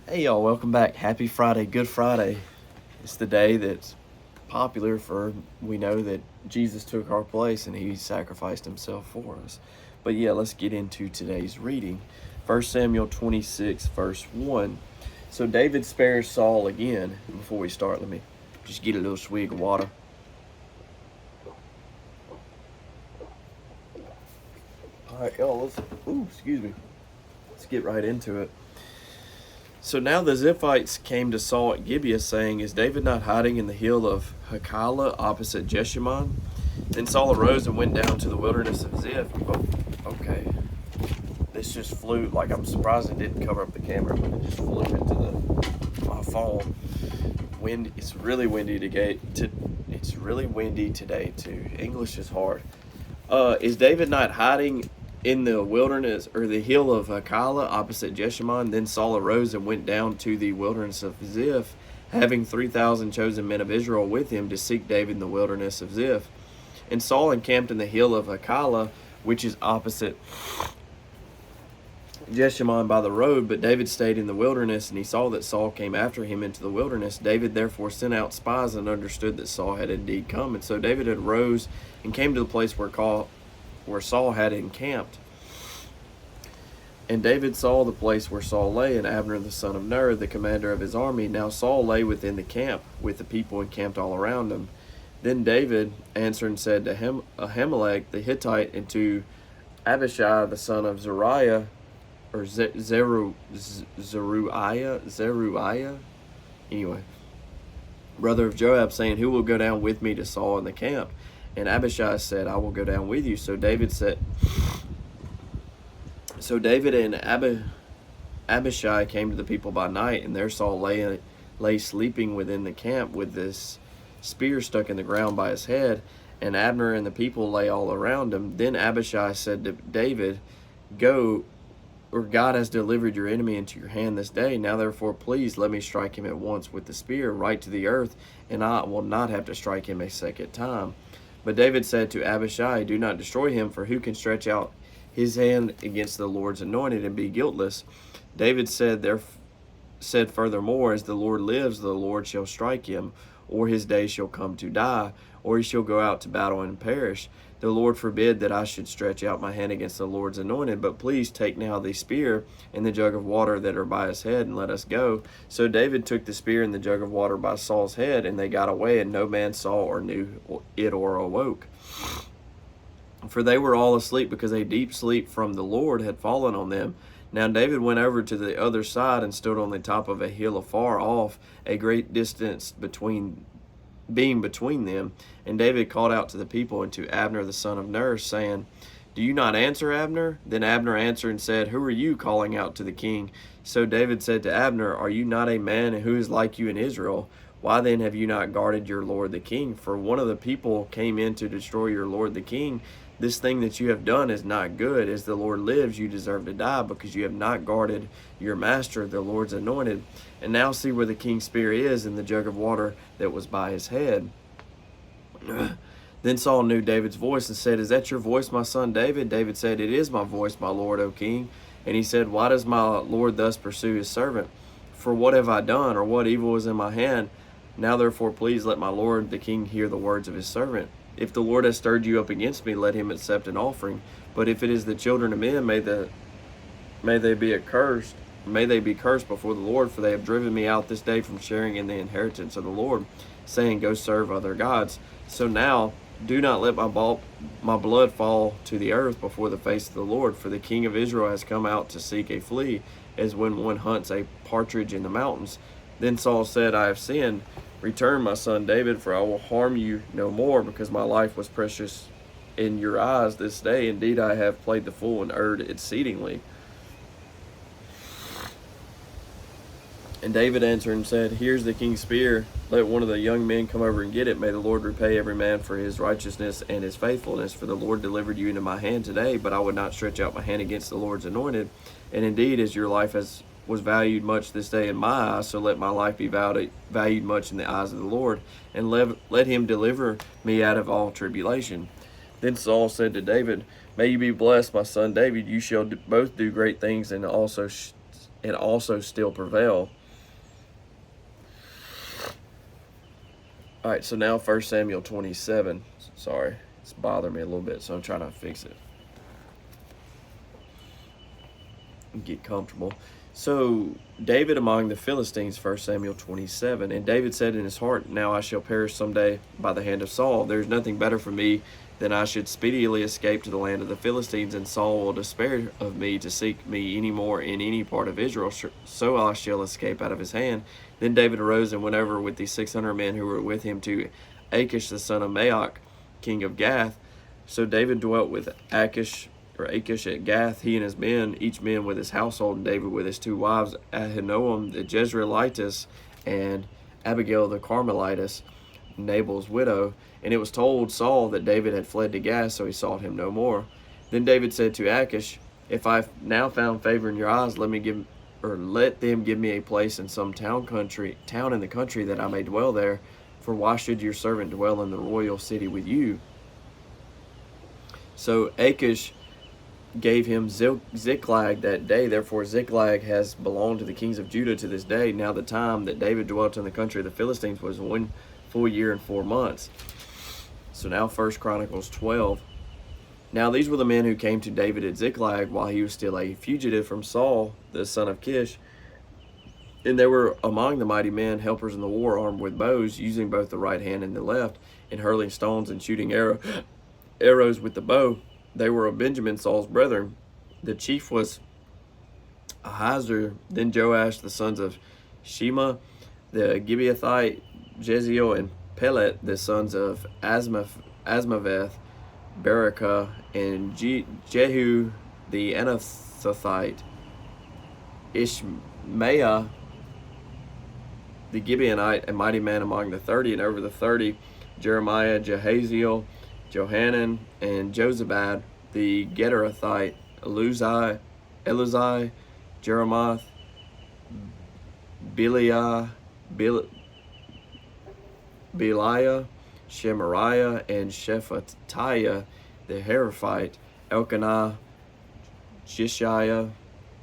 Hey y'all, welcome back. Happy Friday, Good Friday. It's the day that's popular for we know that Jesus took our place and he sacrificed himself for us. But yeah, let's get into today's reading. 1 Samuel 26, verse 1. So David spares Saul again. Before we start, let me just get a little swig of water. Alright, y'all, let's get right into it. So now the Ziphites came to Saul at Gibeah, saying, "Is David not hiding in the hill of Hakala opposite Jeshimon?" Then Saul arose and went down to the wilderness of Ziph. Oh, okay. This just flew, like I'm surprised it didn't cover up the camera, but it just flew into my phone. It's really windy today. It's really windy today too. English is hard. Is David not hiding in the wilderness or the hill of Hakala opposite Jeshimon? Then Saul arose and went down to the wilderness of Ziph, having 3,000 chosen men of Israel with him to seek David in the wilderness of Ziph. And Saul encamped in the hill of Hakala, which is opposite Jeshimon by the road, but David stayed in the wilderness, and he saw that Saul came after him into the wilderness. David therefore sent out spies and understood that Saul had indeed come. And so David arose and came to the place where Saul had encamped. And David saw the place where Saul lay, and Abner the son of Ner, the commander of his army. Now Saul lay within the camp, with the people encamped all around him. Then David answered and said to Ahimelech the Hittite, and to Abishai the son of Zeruiah, or Zeruiah, anyway, brother of Joab, saying, "Who will go down with me to Saul in the camp?" And Abishai said, "I will go down with you." So David and Abishai came to the people by night, and there Saul lay sleeping within the camp with this spear stuck in the ground by his head, and Abner and the people lay all around him. Then Abishai said to David, "Go, or God has delivered your enemy into your hand this day. Now therefore please let me strike him at once with the spear right to the earth, and I will not have to strike him a second time." But David said to Abishai, "Do not destroy him, for who can stretch out his hand against the Lord's anointed and be guiltless?" David said furthermore, "As the Lord lives, the Lord shall strike him, or his day shall come to die, or he shall go out to battle and perish. The Lord forbid that I should stretch out my hand against the Lord's anointed, but please take now the spear and the jug of water that are by his head, and let us go." So David took the spear and the jug of water by Saul's head, and they got away, and no man saw or knew it or awoke. For they were all asleep, because a deep sleep from the Lord had fallen on them. Now David went over to the other side and stood on the top of a hill afar off, a great distance being between them. And David called out to the people and to Abner the son of Ner, saying, "Do you not answer, Abner?" Then Abner answered and said, "Who are you calling out to the king?" So David said to Abner, "Are you not a man who is like you in Israel? Why then have you not guarded your lord the king? For one of the people came in to destroy your lord the king. This thing that you have done is not good. As the Lord lives, you deserve to die, because you have not guarded your master, the Lord's anointed. And now see where the king's spear is, in the jug of water that was by his head." Then Saul knew David's voice and said, "Is that your voice, my son David?" David said, "It is my voice, my lord, O king." And he said, "Why does my lord thus pursue his servant? For what have I done, or what evil is in my hand? Now therefore please let my lord the king hear the words of his servant. If the Lord has stirred you up against me, let him accept an offering. But if it is the children of men, may they be cursed before the Lord, for they have driven me out this day from sharing in the inheritance of the Lord, saying, 'Go serve other gods.' So now do not let my blood fall to the earth before the face of the Lord, for the king of Israel has come out to seek a flea, as when one hunts a partridge in the mountains." Then Saul said, "I have sinned. Return, my son David, for I will harm you no more, because my life was precious in your eyes this day. Indeed, I have played the fool and erred exceedingly." And David answered and said, "Here's the king's spear. Let one of the young men come over and get it. May the Lord repay every man for his righteousness and his faithfulness. For the Lord delivered you into my hand today, but I would not stretch out my hand against the Lord's anointed. And indeed, as your life was valued much this day in my eyes, so let my life be valued much in the eyes of the Lord, and let him deliver me out of all tribulation." Then Saul said to David, "May you be blessed, my son David. You shall both do great things, and also still prevail." All right, so now 1 Samuel 27. Sorry, it's bothering me a little bit, so I'm trying to fix it. Get comfortable. So David among the Philistines, 1 Samuel 27. And David said in his heart, now I shall perish someday by the hand of Saul. There is nothing better for me than I should speedily escape to the land of the Philistines, and Saul will despair of me to seek me any more in any part of Israel, so I shall escape out of his hand. Then David arose and went over with the 600 men who were with him to Achish the son of Maoch, king of Gath. So David dwelt with Achish at Gath, he and his men, each man with his household, and David with his 2 wives, Ahinoam the Jezreelitess, and Abigail the Carmelitess, Nabal's widow. And it was told Saul that David had fled to Gath, so he sought him no more. Then David said to Achish, if I've now found favor in your eyes, let them give me a place in some town in the country, that I may dwell there. For why should your servant dwell in the royal city with you? So Achish gave him Ziklag that day. Therefore Ziklag has belonged to the kings of Judah to this day. Now the time that David dwelt in the country of the Philistines was 1 full year and 4 months. So now 1 Chronicles 12. Now these were the men who came to David at Ziklag while he was still a fugitive from Saul, the son of Kish. And they were among the mighty men, helpers in the war, armed with bows, using both the right hand and the left, and hurling stones and shooting arrows with the bow. They were of Benjamin, Saul's brethren. The chief was Ahazir, then Joash, the sons of Shema, the Gibeathite, Jeziel, and Pelet, the sons of Asmaveth, Barakah, and Jehu, the Anathothite, Ishmaiah, the Gibeonite, a mighty man among the 30, and over the 30, Jeremiah, Jehaziel, Johanan, and Jozabad, the Gederathite, Eluzai, Jeremoth, Beliah, Shemariah, and Shephatiah, the Heraphite, Elkanah, Jishiah,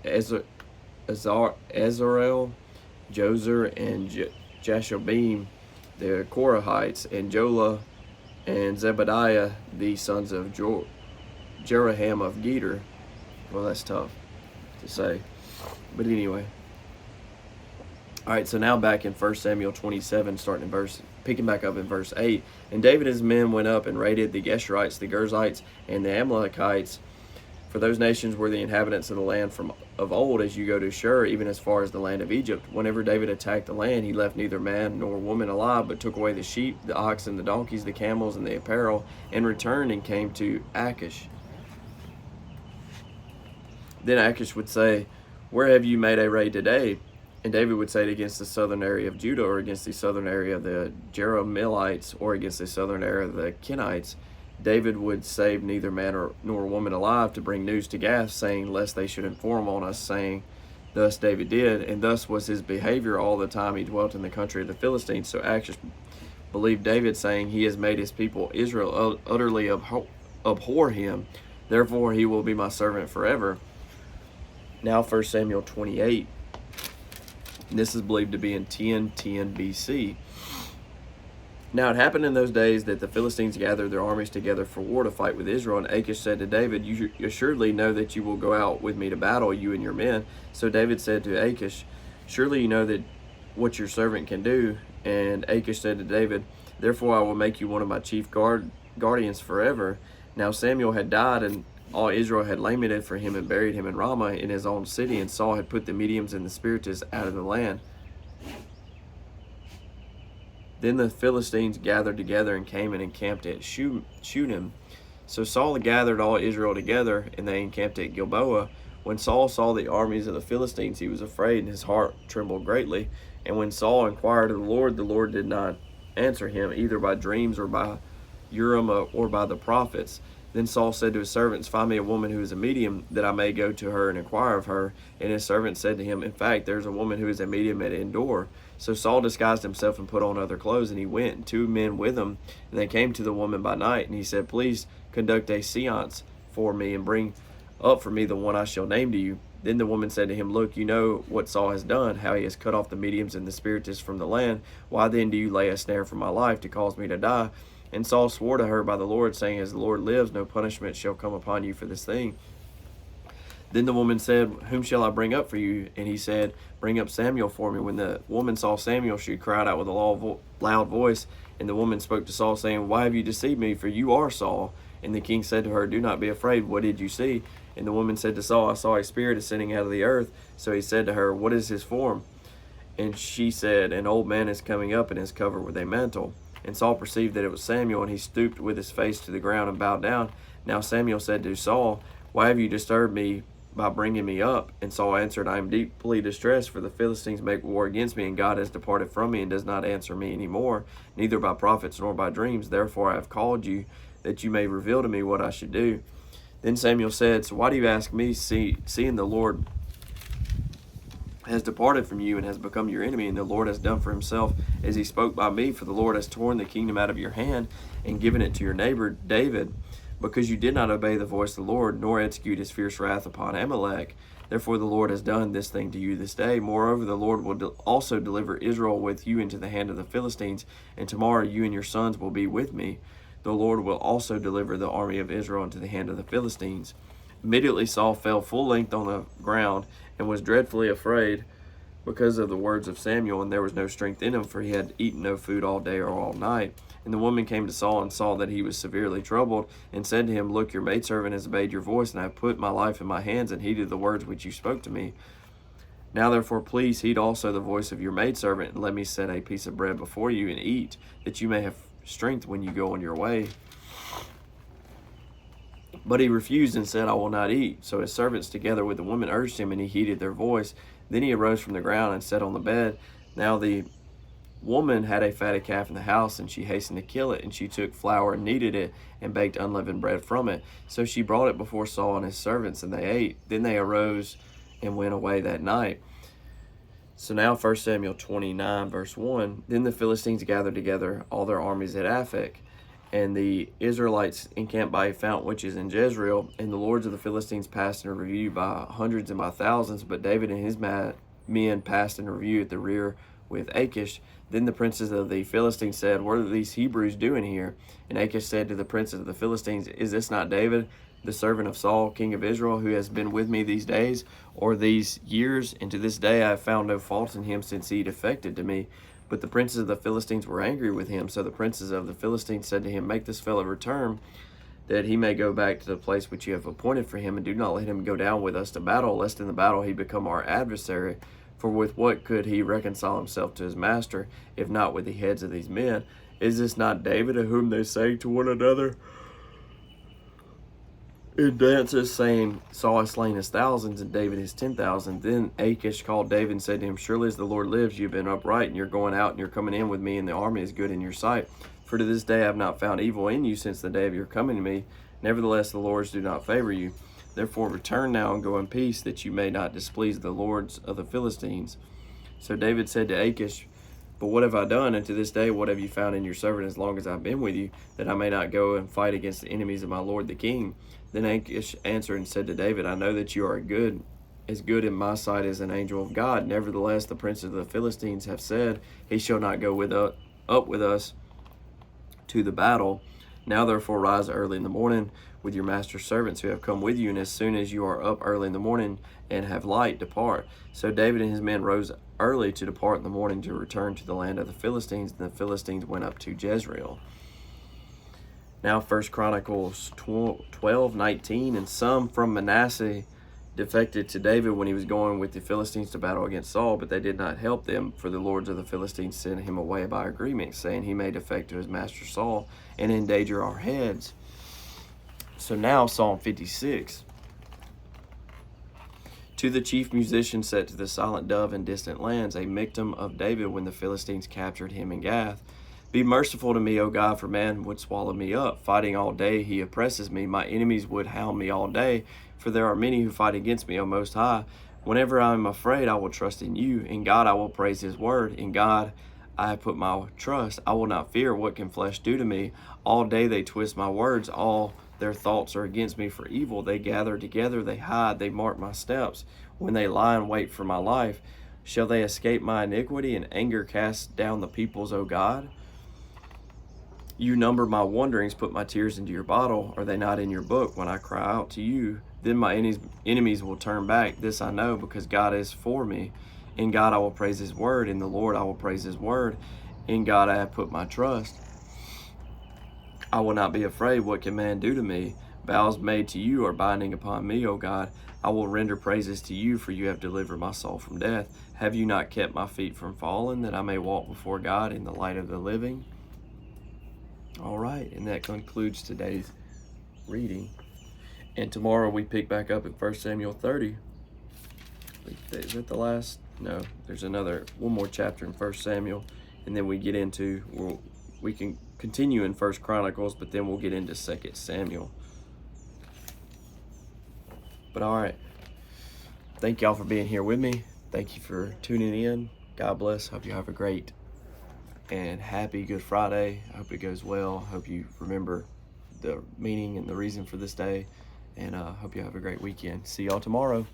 Ezrael, Jozer, and Jashobim, the Korahites, and Jola, and Zebediah, the sons of Jeraham of Geder. Well, that's tough to say, but anyway. All right, so now back in 1 Samuel 27, picking back up in verse 8. And David and his men went up and raided the Geshurites, the Girzites, and the Amalekites. For those nations were the inhabitants of the land from of old, as you go to Shur, even as far as the land of Egypt. Whenever David attacked the land, he left neither man nor woman alive, but took away the sheep, the oxen, the donkeys, the camels, and the apparel, and returned and came to Achish. Then Achish would say, where have you made a raid today? And David would say it against the southern area of Judah, or against the southern area of the Jerahmeelites, or against the southern area of the Kenites. David would save neither man nor woman alive to bring news to Gath, saying, lest they should inform on us, saying, thus David did. And thus was his behavior all the time he dwelt in the country of the Philistines. So Achish believed David, saying, he has made his people Israel utterly abhor him. Therefore he will be my servant forever. Now 1 Samuel 28. This is believed to be in 1010 BC. Now it happened in those days that the Philistines gathered their armies together for war to fight with Israel. And Achish said to David, you assuredly know that you will go out with me to battle, you and your men. So David said to Achish, surely you know that what your servant can do. And Achish said to David, therefore I will make you one of my chief guardians forever. Now Samuel had died, and all Israel had lamented for him and buried him in Ramah in his own city. And Saul had put the mediums and the spiritists out of the land. Then the Philistines gathered together and came and encamped at Shunem. So Saul gathered all Israel together, and they encamped at Gilboa. When Saul saw the armies of the Philistines, he was afraid, and his heart trembled greatly. And when Saul inquired of the Lord did not answer him, either by dreams or by Urim or by the prophets. Then Saul said to his servants, find me a woman who is a medium, that I may go to her and inquire of her. And his servants said to him, in fact, there is a woman who is a medium at Endor. So Saul disguised himself and put on other clothes, and he went, and 2 men with him. And they came to the woman by night, and he said, please conduct a seance for me, and bring up for me the one I shall name to you. Then the woman said to him, Look, you know what Saul has done, how he has cut off the mediums and the spiritists from the land. Why then do you lay a snare for my life to cause me to die? And Saul swore to her by the Lord, saying, As the Lord lives, no punishment shall come upon you for this thing. Then the woman said, Whom shall I bring up for you? And he said, Bring up Samuel for me. When the woman saw Samuel, she cried out with a loud voice. And the woman spoke to Saul, saying, Why have you deceived me? For you are Saul. And the king said to her, Do not be afraid. What did you see? And the woman said to Saul, I saw a spirit ascending out of the earth. So he said to her, What is his form? And she said, An old man is coming up and is covered with a mantle. And Saul perceived that it was Samuel, and he stooped with his face to the ground and bowed down. Now Samuel said to Saul, Why have you disturbed me by bringing me up? And Saul answered, I am deeply distressed, for the Philistines make war against me, and God has departed from me and does not answer me any more, neither by prophets nor by dreams. Therefore I have called you, that you may reveal to me what I should do. Then Samuel said, So why do you ask me, seeing the Lord has departed from you and has become your enemy, and the Lord has done for himself as he spoke by me? For the Lord has torn the kingdom out of your hand and given it to your neighbor David, because you did not obey the voice of the Lord, nor execute his fierce wrath upon Amalek. Therefore the Lord has done this thing to you this day. Moreover, the Lord will also deliver Israel with you into the hand of the Philistines, and tomorrow you and your sons will be with me. The Lord will also deliver the army of Israel into the hand of the Philistines. Immediately Saul fell full length on the ground and was dreadfully afraid because of the words of Samuel, and there was no strength in him, for he had eaten no food all day or all night. And the woman came to Saul and saw that he was severely troubled, and said to him, Look, your maidservant has obeyed your voice, and I have put my life in my hands and heeded the words which you spoke to me. Now therefore please heed also the voice of your maidservant, and let me set a piece of bread before you, and eat, that you may have strength when you go on your way. But he refused and said, I will not eat. So his servants together with the woman urged him, and he heeded their voice. Then he arose from the ground and sat on the bed. Now the woman had a fatted calf in the house, and she hastened to kill it, and she took flour and kneaded it, and baked unleavened bread from it. So she brought it before Saul and his servants, and they ate. Then they arose and went away that night. So now 1 Samuel 29, verse 1. Then the Philistines gathered together all their armies at Aphek, and the Israelites encamped by a fount which is in Jezreel, and the lords of the Philistines passed in review by hundreds and by thousands, but David and his men passed in review at the rear with Achish. Then the princes of the Philistines said, What are these Hebrews doing here? And Achish said to the princes of the Philistines, Is this not David, the servant of Saul, king of Israel, who has been with me these days, or these years? And to this day I have found no fault in him, since he defected to me. But the princes of the Philistines were angry with him. So the princes of the Philistines said to him, Make this fellow return, that he may go back to the place which you have appointed for him, and do not let him go down with us to battle, lest in the battle he become our adversary. For with what could he reconcile himself to his master, if not with the heads of these men? Is this not David, of whom they say to one another in dances, saying, Saul has slain his thousands, and David his 10,000? Then Achish called David and said to him, Surely as the Lord lives, you have been upright, and you're going out and you're coming in with me, and the army is good in your sight. For to this day I have not found evil in you since the day of your coming to me. Nevertheless the lords do not favor you. Therefore return now and go in peace, that you may not displease the lords of the Philistines. So David said to Achish, But what have I done? And to this day what have you found in your servant as long as I've been with you, that I may not go and fight against the enemies of my lord the king? Then Achish answered and said to David, I know that you are as good in my sight as an angel of God. Nevertheless the princes of the Philistines have said, He shall not go up with us to the battle. Now therefore rise early in the morning with your master's servants who have come with you, and as soon as you are up early in the morning and have light, depart. So David and his men rose early to depart in the morning to return to the land of the Philistines, and the Philistines went up to Jezreel. Now 1 Chronicles 12:19, and some from Manasseh defected to David when he was going with the Philistines to battle against Saul, but they did not help them, for the lords of the Philistines sent him away by agreement, saying he may defect to his master Saul and endanger our heads. So now Psalm 56. To the chief musician set to the silent dove in distant lands, a Michtam of David when the Philistines captured him in Gath. Be merciful to me, O God, for man would swallow me up. Fighting all day, he oppresses me. My enemies would hound me all day, for there are many who fight against me, O Most High. Whenever I am afraid, I will trust in you. In God I will praise his word. In God I have put my trust. I will not fear. What can flesh do to me? All day they twist my words. All Their thoughts are against me for evil. They gather together, they hide, they mark my steps. When they lie in wait for my life, shall they escape my iniquity and anger cast down the peoples, O God? You number my wanderings, put my tears into your bottle. Are they not in your book? When I cry out to you, then my enemies will turn back. This I know, because God is for me. In God I will praise his word. In the Lord I will praise his word. In God I have put my trust. I will not be afraid. What can man do to me? Vows made to you are binding upon me, O God. I will render praises to you, for you have delivered my soul from death. Have you not kept my feet from falling, that I may walk before God in the light of the living? All right, and that concludes today's reading. And tomorrow we pick back up in 1 Samuel 30. Is that the last? No, there's one more chapter in 1 Samuel, and then we get into, we can continue in 1 Chronicles, but then we'll get into 2 Samuel. But all right, thank y'all for being here with me. Thank you for tuning in. God bless. Hope you have a great and happy Good Friday. I hope it goes well. Hope you remember the meaning and the reason for this day, and hope you have a great weekend. See y'all tomorrow.